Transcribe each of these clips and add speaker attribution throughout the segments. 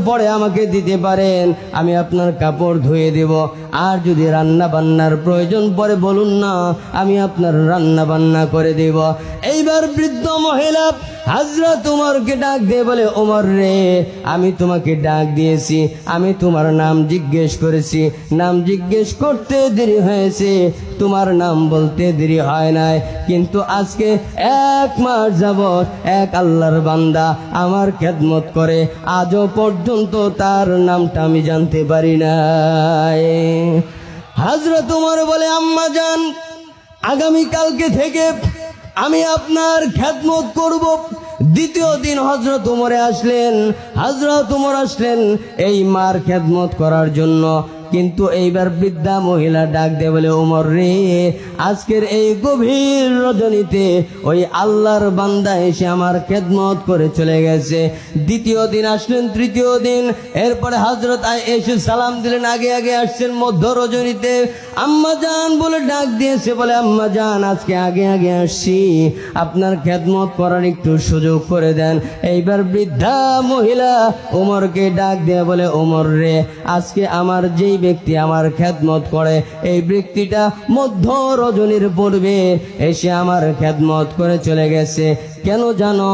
Speaker 1: পরে আমাকে দিতে পারেন, আমি আপনার কাপড় ধুয়ে দেব। আর যদি রান্না বান্নার প্রয়োজন পড়ে বলুন না, আমি আপনার রান্না বান্না করে দেব। এইবার বৃদ্ধ মহিলা হযরত ওমরকে ডাক দিয়ে বলে, ওমর রে, আমি তোমাকে ডাক দিয়েছি, আমি তোমার নাম জিজ্ঞেস করেছি, নাম জিজ্ঞেস করতে দেরি হয়েছে, তোমার নাম বলতে দেরি হয় নাই, কিন্তু আজকে 1 মাস যাবত এক আল্লাহর বান্দা আমার খেদমত করে, আজও পর্যন্ত তার নামটা আমি জানতে পারি নাই। হযরত ওমর বলে, আম্মা জান, আগামীকালকে থেকে আমি আপনার খেদমত করব। দ্বিতীয় দিন হযরত ওমর আসলেন এই মার খেদমত করার জন্য। কিন্তু এইবার বৃদ্ধা মহিলা ডাক দিয়ে বলে, ওমর রে, আজকের এই গভীর রজনীতে ওই আল্লাহর বান্দা এসে আমার খেদমত করে চলে গেছে। দ্বিতীয় দিন আসলেন, তৃতীয় দিন, এরপরে হযরত এসে সালাম দিলেন, আগে আগে আসছেন মধ্য রজনীতে। আম্মা জান বলে ডাক দিয়েছে, বলে আম্মা জান, আজকে আগে আগে আসছি, আপনার খেদমত করার একটু সুযোগ করে দেন। এইবার বৃদ্ধা মহিলা ওমরকে ডাক দিয়ে বলে, ওমর রে, আজকে আমার যেই ব্যক্তি আমার খেদমত করে, এই ব্যক্তিটা মধ্য রজনীর পূর্বে এসে আমার খেদমত করে চলে গেছে। কেন জানো?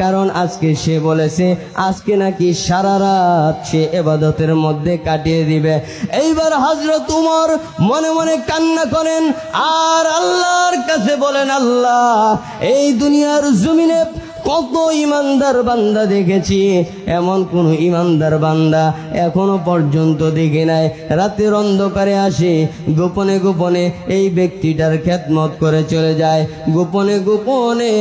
Speaker 1: কারণ আজকে সে বলেছে আজকে নাকি সারা রাত সে ইবাদতের মধ্যে কাটিয়ে দিবে। এইবার হযরত ওমর মনে মনে কান্না করেন আর আল্লাহর কাছে বলেন, আল্লাহ, এই দুনিয়ার জমিনে কত ইমানদার বান্দা দেখেছি, এমন কোন ইমানদার বান্দা এখনো পর্যন্ত দেখি নাই। রাতের অন্ধকারে আসে, গোপনে গোপনে এই ব্যক্তিটার খেদমত করে চলে যায়, গোপনে গোপনে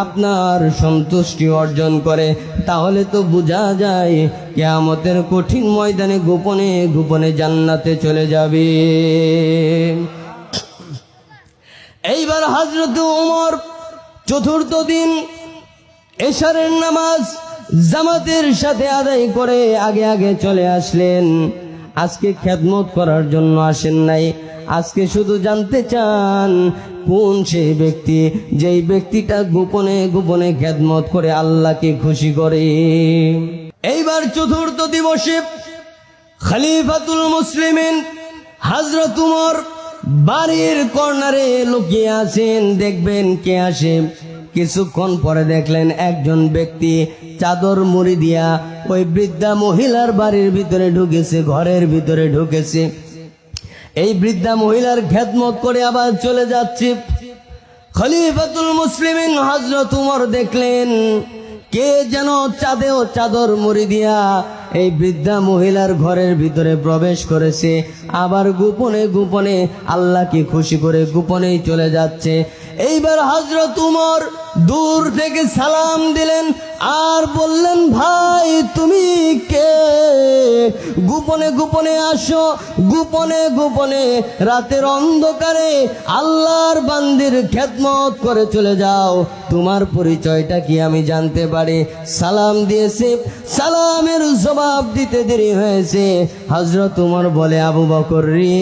Speaker 1: আপনার সন্তুষ্টি অর্জন করে। তাহলে তো বোঝা যায় কিয়ামতের কঠিন ময়দানে গোপনে গোপনে জান্নাতে চলে যাবে। এইবার হযরত ওমর চতুর্থ দিন এশারের নামাজ জামাতের সাথে আদায় করে আগে আগে চলে আসলেন। আজকে খেদমত করার জন্য আসেন নাই, আজকে শুধু জানতে চান কোন সেই ব্যক্তি, যেই ব্যক্তিটা গোপনে গোপনে খেদমত করে আল্লাহকে খুশি করে। এইবার চতুর্থ দিবসে খলিফাতুল মুসলিমিন হযরত ওমর বাড়ির কর্নারে লুকিয়ে আছেন, দেখবেন কে আসে। কিছুক্ষণ পরে দেখলেন একজন ব্যক্তি চাদর মুড়ি দিয়া ওই বৃদ্ধা মহিলার বাড়ির ভিতরে ঢুকেছে, ঘরের ভিতরে ঢুকেছে। এই বৃদ্ধা মহিলার খেদমত করে আবার চলে যাচ্ছে। খলিফাতুল মুসলিমিন হযরত ওমর দেখলেন কে যেন চাদর মুড়ি দিয়া এই বৃদ্ধা মহিলার ঘরের ভিতরে প্রবেশ করেছে, আবার গোপনে গোপনে আল্লাহকে খুশি করে গোপনেই চলে যাচ্ছে। এইবার হযরত ওমর দূর থেকে সালাম দিলেন আর বললেন, ভাই তুমি কে? গোপনে গোপনে আসো, গোপনে গোপনে রাতের অন্ধকারে আল্লাহর বান্দির খেদমত করে চলে যাও, তোমার পরিচয়টা কি আমি জানতে পারি? সালাম দিয়েছে, সালামের জবাব দিতে দেরি হয়েছে। হযরত ওমর বলে, আবু বকর রে,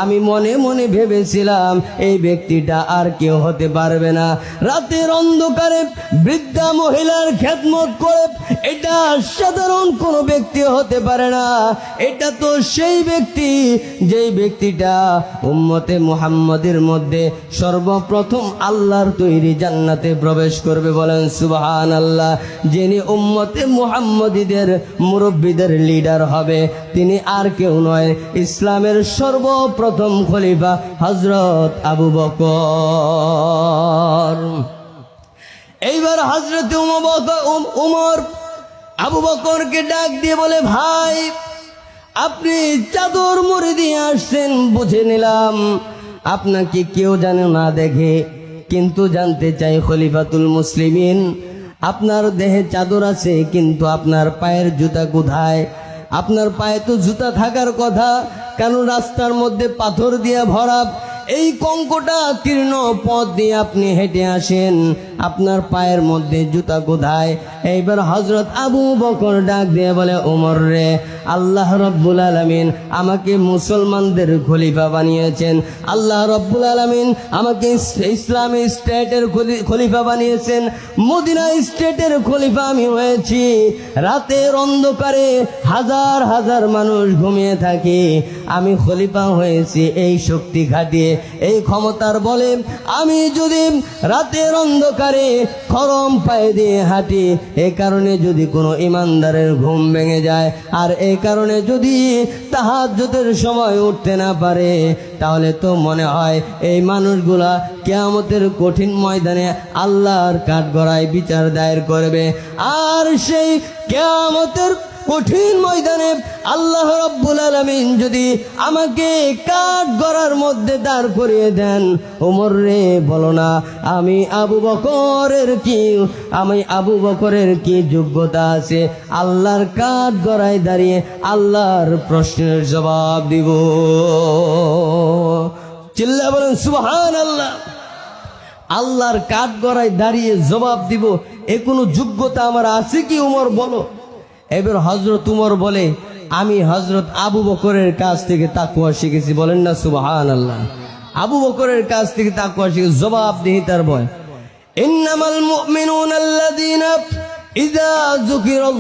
Speaker 1: আমি মনে মনে ভেবেছিলাম এই ব্যক্তিটা আর কেউ হতে পারবে না। রাতের অন্ধকারে বৃদ্ধা মহিলার খেদমত করে এটা সাধারণ কোনো ব্যক্তি হতে পারে না, এটা তো সেই ব্যক্তি যেই ব্যক্তিটা উম্মতে মুহাম্মাদের মধ্যে সর্বপ্রথম আল্লাহর তৈরি জান্নাতে প্রবেশ করবে। বলেন সুবহানাল্লাহ। যিনি উম্মতে মুহাম্মাদীদের মুরব্বীদের লিডার হবে তিনি আর কেউ নয়, ইসলামের সর্বপ্রথম খলিফা হযরত আবু বকর। এইবার হযরত ওমর আবু বকরকে ডাক দিয়ে বলে, ভাই আপনি চাদর মুড়ি দিয়ে আসছেন বুঝে নিলাম, আপনাকে কেউ জানে না দেখে, কিন্তু জানতে চাই খলিফাতুল মুসলিমিন, আপনার দেহে চাদর আছে কিন্তু আপনার পায়ের জুতা কোথায়? আপনার পায়ে তো জুতা থাকার কথা, কারণ রাস্তার মধ্যে পাথর দিয়ে ভরা। এই কঙ্কটা তীর্ণ পথ দিয়ে আপনি হেঁটে আসেন, আপনার পায়ের মধ্যে জুতা কোথায়? এইবার হযরত আবু বকর ডাক দিয়ে বলে, ওমর রে, আল্লাহ রব্বুল আলামিন আমাকে মুসলমানদের খলিফা বানিয়েছেন, আল্লাহ রব্বুল আলামিন আমাকে ইসলামী স্টেটের খলিফা বানিয়েছেন, মদিনা স্টেটের খলিফা আমি হয়েছি। রাতের অন্ধকারে হাজার হাজার মানুষ ঘুমিয়ে থাকে, আমি খলিফা হয়েছি এই শক্তি খাটিয়ে, এই ক্ষমতার বলে। আমি যদি রাতের অন্ধকারে খরম পায়ে দিয়ে হাঁটি, এই কারণে যদি কোনো ইমানদারের ঘুম ভেঙে যায়, আর এই কারণে যদি তাহাজ্জুদের সময় উঠতে না পারে, তাহলে তো মনে হয় এই মানুষগুলা কিয়ামতের কঠিন ময়দানে আল্লাহর কাঠগড়ায় বিচার দায়ের করবে। আর সেই কিয়ামতের কঠিন ময়দানে আল্লাহ রাব্বুল আলামিন যদি আমাকে কাঠগড়ার মধ্যে দাঁড় করিয়ে দেন, ওমর রে, বলো না আমি আবু বকরের কি যোগ্যতা আছে আল্লাহর কাঠগড়ায় দাঁড়িয়ে আল্লাহর প্রশ্নের জবাব দিব? চিল্লা বলেন সুবহানাল্লাহ। আল্লাহর কাঠগড়ায় দাঁড়িয়ে জবাব দিব, এ কোনো যোগ্যতা আমার আছে কি উমর, বলো? এবার হযরত উমর বলে, আমি হযরত আবু বকরের কাছ থেকে তাকওয়া শিখেছি। বলেন না সুবহানাল্লাহ। আবু বকরের কাছ থেকে তাকওয়া শিখে জবাব দিই তার ভয়। ইন্নামাল মুমিনুনা আল্লাযীনা ইযা যুকিরা